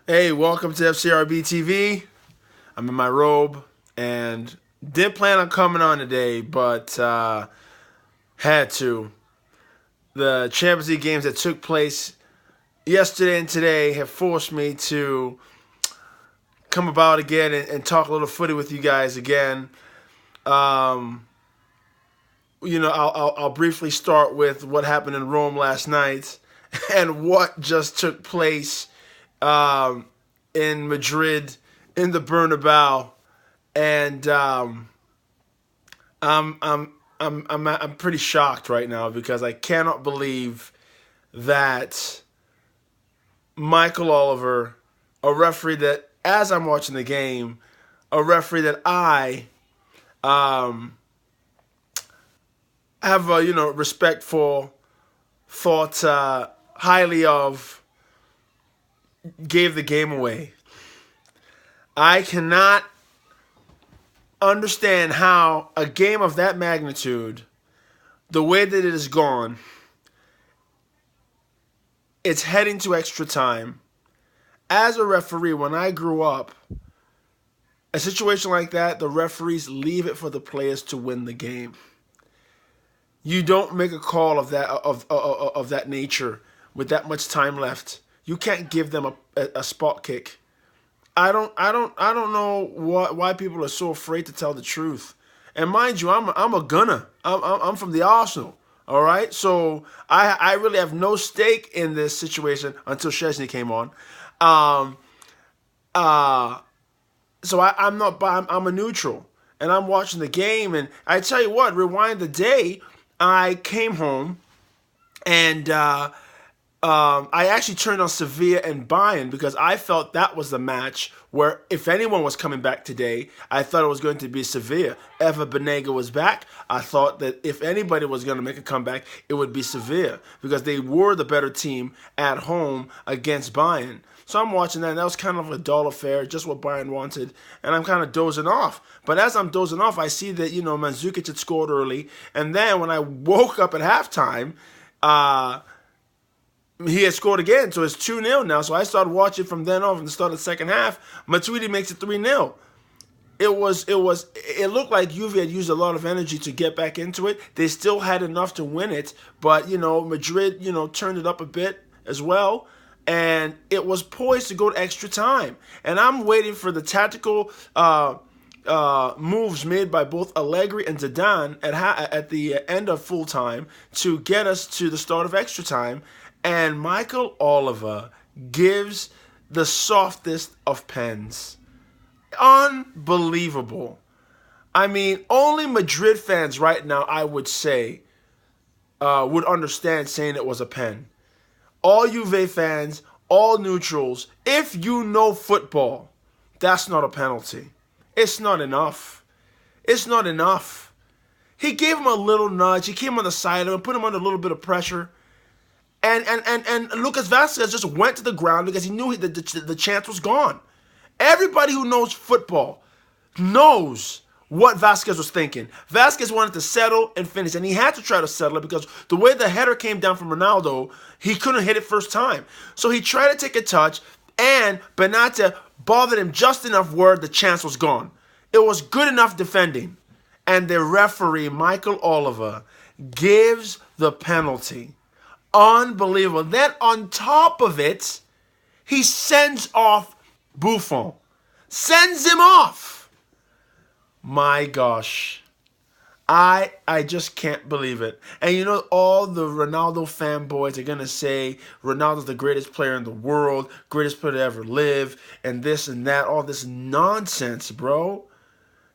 Hey, welcome to FCRB TV. I'm in my robe and didn't plan on coming on today, but had to. The Champions League games that took place yesterday and today have forced me to come about again and talk a little footy with you guys again. Um, I'll briefly start with what happened in Rome last night and what just took place um, in Madrid in the Bernabeu. And I'm pretty shocked right now because I cannot believe that Michael Oliver, a referee that, as I'm watching the game, a referee that I um, have respect for, thought highly of, gave the game away. I cannot understand how a game of that magnitude, the way that it has gone, it's heading to extra time. As a referee, when I grew up, a situation like that, the referees leave it for the players to win the game. You don't make a call of that nature with that much time left. You can't give them a spot kick. I don't know why people are so afraid to tell the truth. And mind you, I'm a gunner. I'm from the Arsenal. All right, so I really have no stake in this situation until Chesney came on. Um, uh, so I'm not. I'm a neutral, and I'm watching the game. And I tell you what, rewind the day. I came home, and I actually turned on Sevilla and Bayern because I felt that was the match where, if anyone was coming back today, I thought it was going to be Sevilla. Ever Bernebeu was back. I thought that if anybody was going to make a comeback, it would be Sevilla because they were the better team at home against Bayern. So I'm watching that, and that was kind of a dull affair, just what Bayern wanted, and I'm kind of dozing off. But as I'm dozing off, I see that, Mandzukic had scored early, and then when I woke up at halftime, he had scored again, so it's 2-0 now. So I started watching from then on, from the start of the second half. Matuidi makes it 3-0. It looked like Juve had used a lot of energy to get back into it. They still had enough to win it, but Madrid, turned it up a bit as well, and it was poised to go to extra time. And I'm waiting for the tactical moves made by both Allegri and Zidane at the end of full time to get us to the start of extra time. And Michael Oliver gives the softest of pens. Unbelievable. I mean, only Madrid fans right now, I would say, would understand saying it was a pen. All Juve fans, all neutrals, if you know football, that's not a penalty. It's not enough. It's not enough. He gave him a little nudge. He came on the side of him, put him under a little bit of pressure. And Lucas Vasquez just went to the ground because he knew the chance was gone. Everybody who knows football knows what Vasquez was thinking. Vasquez wanted to settle and finish, and he had to try to settle it because the way the header came down from Ronaldo, he couldn't hit it first time. So he tried to take a touch, and Benata bothered him just enough where the chance was gone. It was good enough defending. And the referee, Michael Oliver, gives the penalty. Unbelievable. Then on top of it, he sends off Buffon. Sends him off. My gosh. I just can't believe it. And all the Ronaldo fanboys are going to say Ronaldo's the greatest player in the world, greatest player to ever live, and this and that, all this nonsense, bro.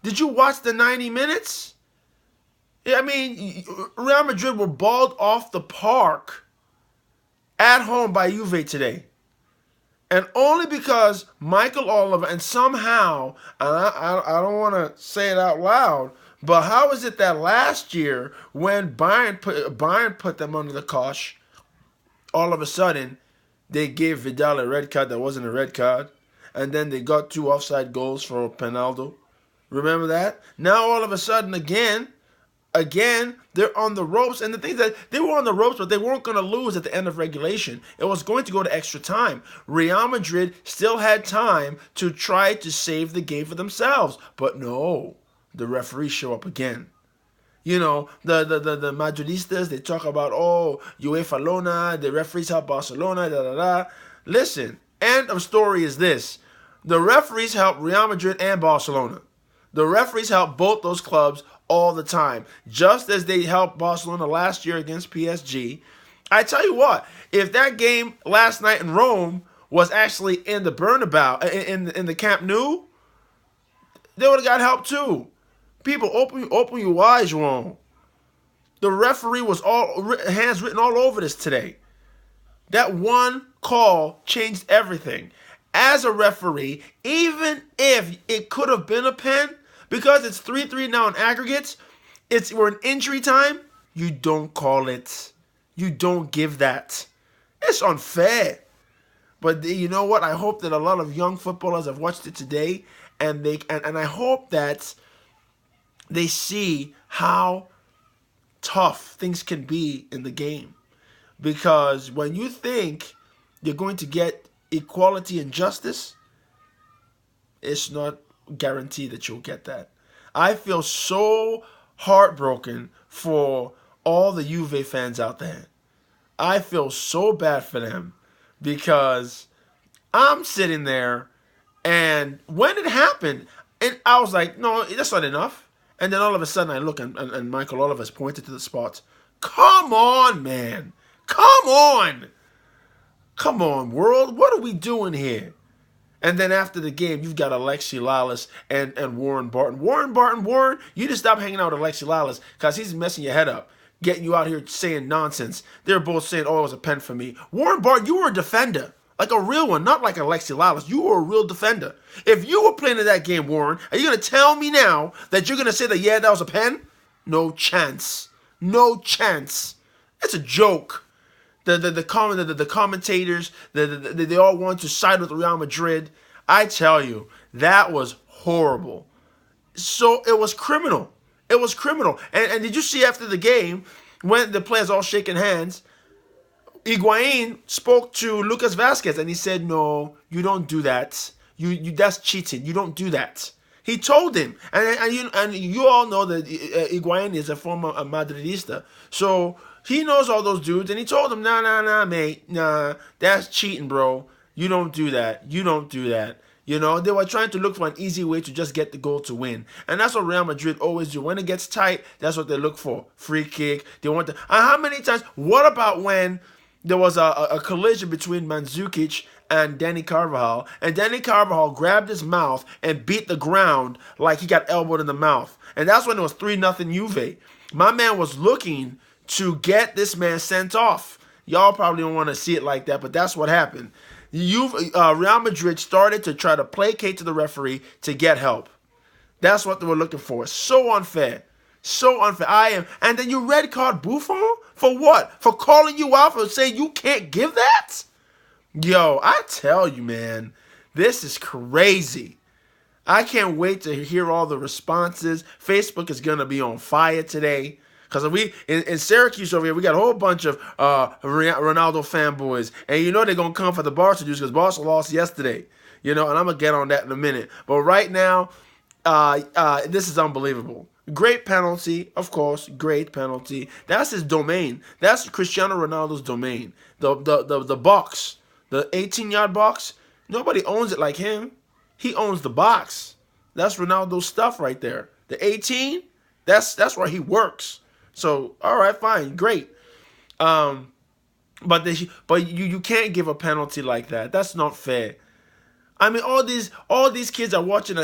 Did you watch the 90 minutes? I mean, Real Madrid were balled off the park at home by Juve today. And only because Michael Oliver, and somehow, and I don't want to say it out loud, but how is it that last year when Bayern put them under the cosh, all of a sudden they gave Vidal a red card that wasn't a red card, and then they got 2 offside goals for Penaldo? Remember that? Now all of a sudden again, again, they're on the ropes. And the thing is that they were on the ropes, but they weren't going to lose at the end of regulation. It was going to go to extra time. Real Madrid still had time to try to save the game for themselves. But no, the referees show up again. You know, the Madridistas, they talk about, oh, UEFA Lona, the referees help Barcelona, da da da. Listen, end of story is this. The referees help Real Madrid and Barcelona. The referees help both those clubs all the time. Just as they helped Barcelona last year against PSG. I tell you what, if that game last night in Rome was actually in the Bernebeu, in the Camp Nou, they would have got help too. People, open your eyes, wrong. The referee was hands written all over this today. That one call changed everything. As a referee, even if it could have been a pen, because it's 3-3 now in aggregates, we're in injury time, you don't call it. You don't give that. It's unfair. But you know what? I hope that a lot of young footballers have watched it today, and I hope that they see how tough things can be in the game. Because when you think you're going to get equality and justice, it's not guaranteed that you'll get that. I feel so heartbroken for all the Juve fans out there. I feel so bad for them because I'm sitting there, and when it happened, and I was like, no, that's not enough. And then all of a sudden I look, and Michael Oliver's pointed to the spots. Come on, man. Come on. Come on, world. What are we doing here? And then after the game, you've got Alexi Lalas and Warren Barton. Warren, you just stop hanging out with Alexi Lalas because he's messing your head up, getting you out here saying nonsense. They're both saying, oh, it was a pen for me. Warren Barton, you were a defender. Like a real one, not like Alexi Lalas. You were a real defender. If you were playing in that game, Warren, are you going to tell me now that you're going to say that, yeah, that was a pen? No chance. No chance. It's a joke. The commentators, they all want to side with Real Madrid. I tell you, that was horrible. So it was criminal. It was criminal. And did you see after the game, when the players all shaking hands, Higuain spoke to Lucas Vazquez and he said, no, you don't do that. You that's cheating. You don't do that. He told him. And you all know that Higuain is a former Madridista. So he knows all those dudes. And he told him, nah, mate. Nah, that's cheating, bro. You don't do that. You don't do that. You know, they were trying to look for an easy way to just get the goal to win. And that's what Real Madrid always do. When it gets tight, that's what they look for. Free kick. They want to. And how many times? What about when there was a collision between Mandzukic and Danny Carvajal, and Danny Carvajal grabbed his mouth and beat the ground like he got elbowed in the mouth. And that's when it was 3-0 Juve. My man was looking to get this man sent off. Y'all probably don't want to see it like that, but that's what happened. Real Madrid started to try to placate to the referee to get help. That's what they were looking for. So unfair. So unfair. And then you red card Buffon? For what? For calling you out, for saying you can't give that? Yo, I tell you, man, this is crazy. I can't wait to hear all the responses. Facebook is going to be on fire today. Because in Syracuse over here, we got a whole bunch of Ronaldo fanboys. And you know they're going to come for the Barca dudes because Barca lost yesterday. You know, and I'm going to get on that in a minute. But right now, this is unbelievable. Great penalty, of course, great penalty. That's his domain. That's Cristiano Ronaldo's domain. The box, the 18-yard box, nobody owns it like him. He owns the box. That's Ronaldo's stuff right there. The 18, that's where he works. So, all right, fine, great. But you can't give a penalty like that. That's not fair. I mean, all these kids are watching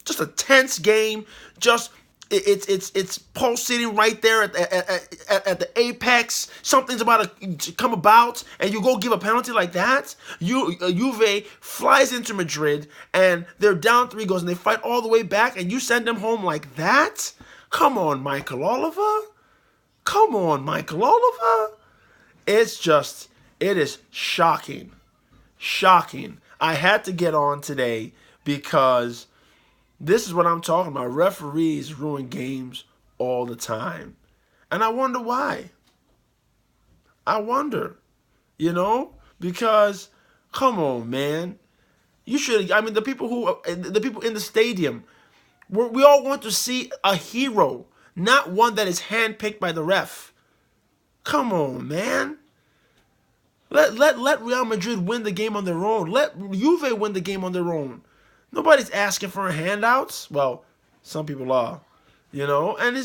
just a tense game. Just it's pulsating right there at the apex. Something's about to come about, and you go give a penalty like that. Juve flies into Madrid, and they're down 3 goals, and they fight all the way back, and you send them home like that. Come on, Michael Oliver. Come on, Michael Oliver. It is shocking. Shocking. I had to get on today because This is what I'm talking about. Referees ruin games all the time. And I wonder why. I wonder, because come on, man. You should. I mean, the people in the stadium, we all want to see a hero, not one that is handpicked by the ref. Come on, man. Let Real Madrid win the game on their own. Let Juve win the game on their own. Nobody's asking for handouts. Well, some people are, and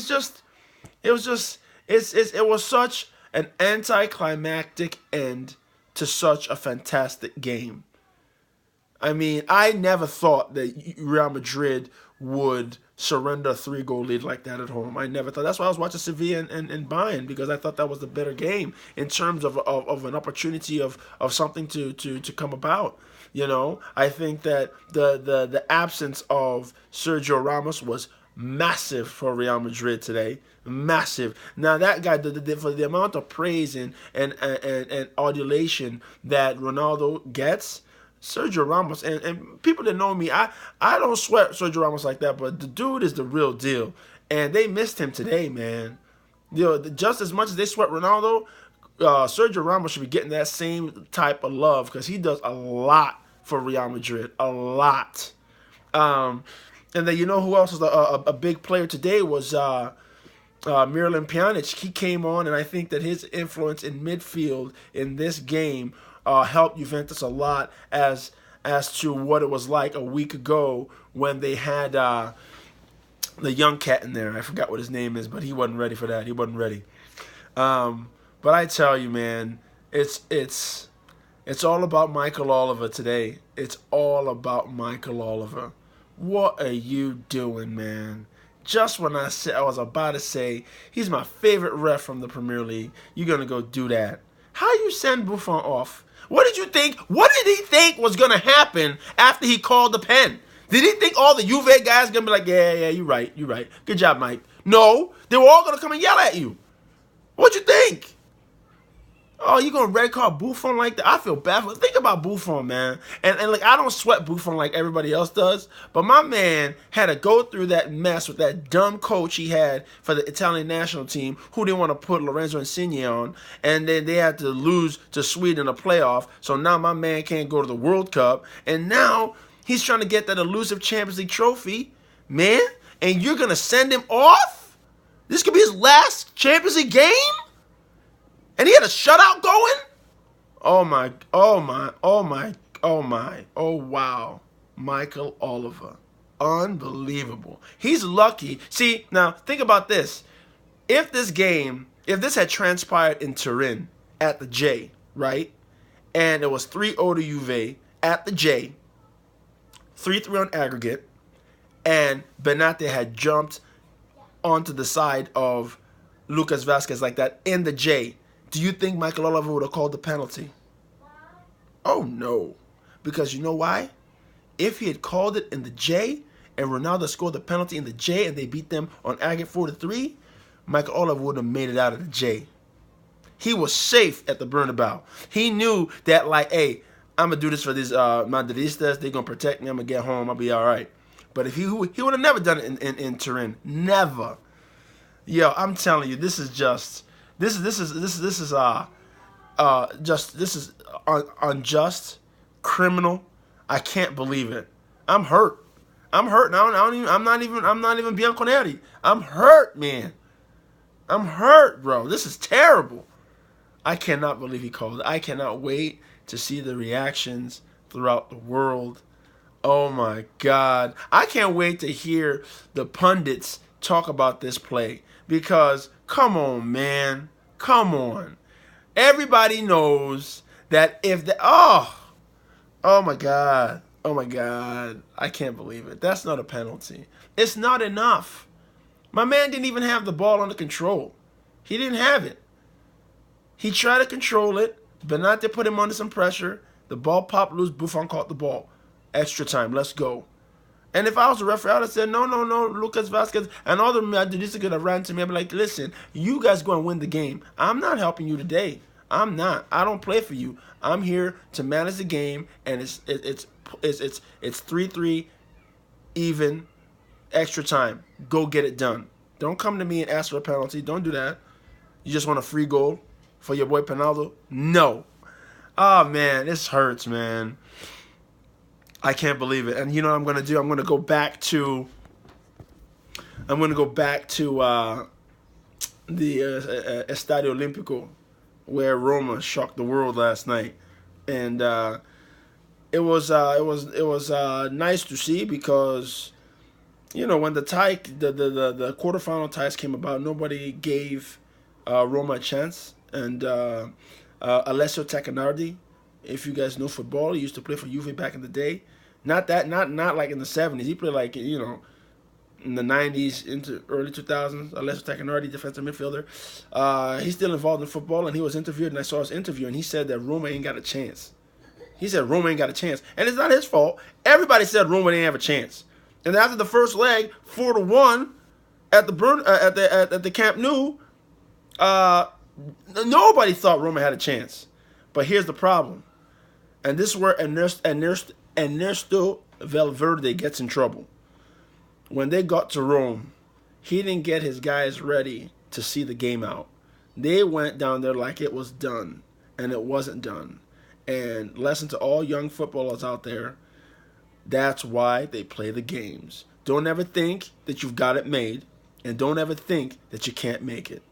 it was such an anticlimactic end to such a fantastic game. I mean, I never thought that Real Madrid would surrender a 3-goal lead like that at home. I never thought. That's why I was watching Sevilla and Bayern, because I thought that was the better game in terms of an opportunity of something to come about. I think that the absence of Sergio Ramos was massive for Real Madrid today. Massive. Now that guy, for the amount of praise and adulation that Ronaldo gets, Sergio Ramos, and people that know me, I don't sweat Sergio Ramos like that, but the dude is the real deal. And they missed him today, man. Just as much as they sweat Ronaldo, Sergio Ramos should be getting that same type of love, because he does a lot for Real Madrid. A lot. And then who else was a big player today was Miralem Pjanic. He came on, and I think that his influence in midfield in this game helped Juventus a lot as to what it was like a week ago when they had the young cat in there. I forgot what his name is, but he wasn't ready for that. He wasn't ready. But I tell you, man, it's all about Michael Oliver today. It's all about Michael Oliver. What are you doing, man? Just when I was about to say he's my favorite ref from the Premier League, you're gonna go do that. How you send Buffon off? What did you think? What did he think was gonna happen after he called the pen? Did he think all the Juve guys gonna be like, yeah, you're right. Good job, Mike. No, they were all gonna come and yell at you. What'd you think? Oh, you gonna red card Buffon like that? I feel bad for. Think about Buffon, man. And like, I don't sweat Buffon like everybody else does, but my man had to go through that mess with that dumb coach he had for the Italian national team, who didn't want to put Lorenzo Insigne on, and then they had to lose to Sweden in a playoff. So now my man can't go to the World Cup, and now he's trying to get that elusive Champions League trophy, man. And you're gonna send him off? This could be his last Champions League game? And he had a shutout going? Oh wow. Michael Oliver. Unbelievable. He's lucky. See, now think about this. If this had transpired in Turin at the J, right? And it was 3-0 to Juve at the J, 3-3 on aggregate, and Benate had jumped onto the side of Lucas Vazquez like that in the J, do you think Michael Oliver would have called the penalty? Oh, no. Because you know why? If he had called it in the J and Ronaldo scored the penalty in the J and they beat them on aggregate 4-3, Michael Oliver would have made it out of the J. He was safe at the Bernebeu. He knew that, like, hey, I'm going to do this for these Madridistas. They're going to protect me. I'm going to get home. I'll be all right. But if he would have never done it in Turin. Never. Yo, I'm telling you, this is just... This is unjust, criminal. I can't believe it. I'm hurt. I'm not even Bianconeri. I'm hurt, man. I'm hurt, bro. This is terrible. I cannot believe he called it. I cannot wait to see the reactions throughout the world. Oh my God. I can't wait to hear the pundits talk about this play, because come on, man. Come on. Everybody knows that if the oh my God. Oh my God. I can't believe it. That's not a penalty. It's not enough. My man didn't even have the ball under control. He didn't have it. He tried to control it. Benate put him under some pressure. The ball popped loose. Buffon caught the ball. Extra time. Let's go. And if I was a referee, I would have said, no, Lucas Vazquez. And all the Madridistas could have ran to me and be like, listen, you guys go and win the game. I'm not helping you today. I'm not. I don't play for you. I'm here to manage the game, and it's 3-3 even extra time. Go get it done. Don't come to me and ask for a penalty. Don't do that. You just want a free goal for your boy Penaldo? No. Oh man, this hurts, man. I can't believe it. And you know what I'm gonna do? I'm gonna go back to the Estadio Olímpico, where Roma shocked the world last night, and it was nice to see because when the quarterfinal ties came about, nobody gave Roma a chance, and Alessio Tacchinardi, if you guys know football, he used to play for Juve back in the day. Not like in the 70s. He played like in the 90s into early 2000s. Alessio Tacchinardi, defensive midfielder. He's still involved in football, and he was interviewed, and I saw his interview, and he said that Roma ain't got a chance. He said Roma ain't got a chance, and it's not his fault. Everybody said Roma didn't have a chance, and after the first leg, 4-1 at the Camp Nou, nobody thought Roma had a chance. But here's the problem, and this is where Ernesto Valverde gets in trouble. When they got to Rome, he didn't get his guys ready to see the game out. They went down there like it was done, and it wasn't done. And lesson to all young footballers out there, that's why they play the games. Don't ever think that you've got it made, and don't ever think that you can't make it.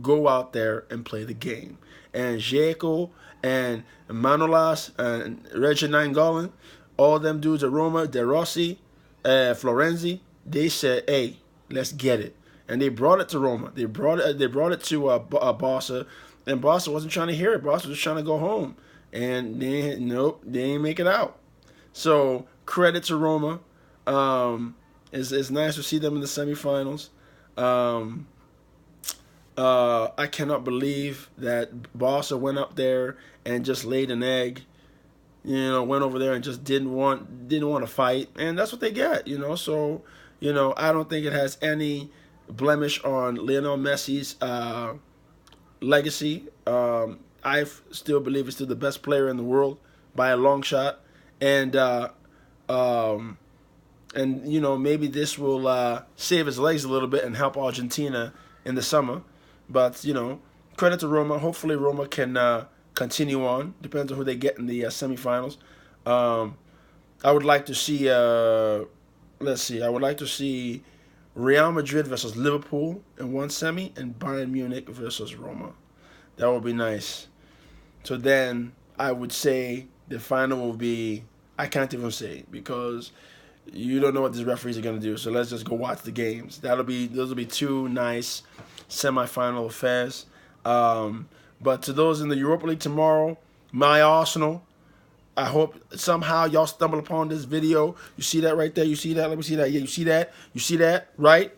Go out there and play the game. And Dzeko and Manolas and Reggie Nainggolan, all them dudes at Roma, De Rossi, Florenzi, they said, "Hey, let's get it," and they brought it to Roma. They brought it to Barca, and Barca wasn't trying to hear it. Barca was just trying to go home, and they ain't make it out. So credit to Roma. It's nice to see them in the semifinals. I cannot believe that Barca went up there and just laid an egg. Went over there and just didn't want to fight, and that's what they get. So I don't think it has any blemish on Lionel Messi's legacy. I still believe he's still the best player in the world by a long shot, and maybe this will save his legs a little bit and help Argentina in the summer. But credit to Roma. Hopefully Roma can continue on. Depends on who they get in the semifinals. I would like to see. I would like to see Real Madrid versus Liverpool in one semi, and Bayern Munich versus Roma. That would be nice. So then I would say the final will be. I can't even say because you don't know what these referees are gonna do. So let's just go watch the games. Those will be two nice semi-final affairs. But to those in the Europa League tomorrow, my Arsenal. I hope somehow y'all stumble upon this video. You see that right there? You see that? Let me see that. Yeah, you see that? You see that? Right?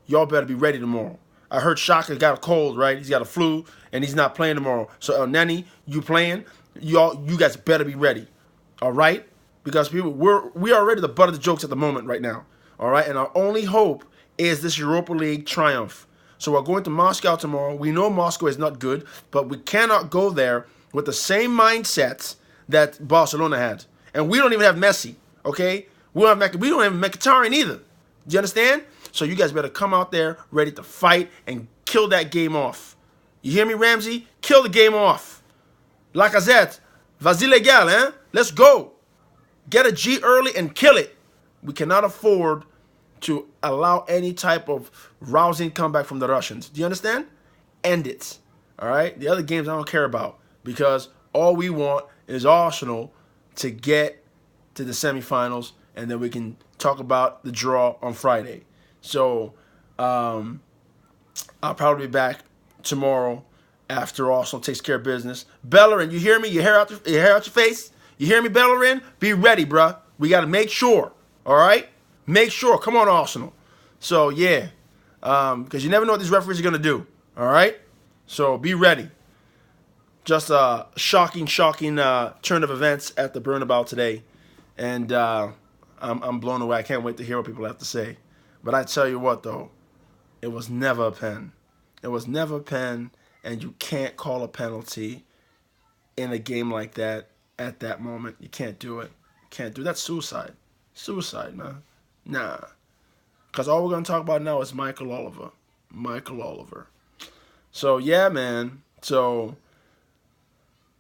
Y'all better be ready tomorrow. I heard Shaka got a cold, right? He's got a flu, and he's not playing tomorrow. So, El Neni, you playing? You guys better be ready. All right? Because we are already the butt of the jokes at the moment right now. All right? And our only hope is this Europa League triumph. So we're going to Moscow tomorrow. We know Moscow is not good, but we cannot go there with the same mindsets that Barcelona had. And we don't even have Messi, okay? We don't have Mkhitaryan either. Do you understand? So you guys better come out there ready to fight and kill that game off. You hear me, Ramsey? Kill the game off. Lacazette, vas-y les gars, hein? Let's go. Get a G early and kill it. We cannot afford to allow any type of rousing comeback from the Russians. Do you understand? End it. All right? The other games I don't care about because all we want is Arsenal to get to the semifinals, and then we can talk about the draw on Friday. So I'll probably be back tomorrow after Arsenal takes care of business. Bellerin, you hear me? Your hair out your face? You hear me, Bellerin? Be ready, bruh. We got to make sure. All right? Make sure. Come on, Arsenal. So, yeah. Because you never know what these referees are going to do. All right? So, be ready. Just a shocking turn of events at the Bernebeu today. And I'm blown away. I can't wait to hear what people have to say. But I tell you what, though. It was never a pen. It was never a pen. And you can't call a penalty in a game like that at that moment. You can't do it. Can't do it. That's suicide. Suicide, man. Nah. Because all we're going to talk about now is Michael Oliver. Michael Oliver. So, yeah, man. So,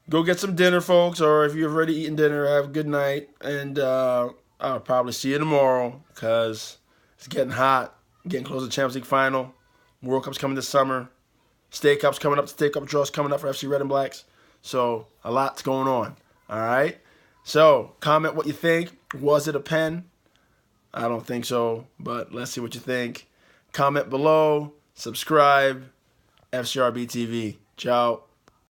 go get some dinner, folks. Or if you've already eaten dinner, have a good night. And I'll probably see you tomorrow because it's getting hot. Getting close to the Champions League final. World Cup's coming this summer. State Cup's coming up. State Cup draws coming up for FC Red and Blacks. So, a lot's going on. All right? So, comment what you think. Was it a pen? I don't think so, but let's see what you think. Comment below. Subscribe. FCRB TV. Ciao.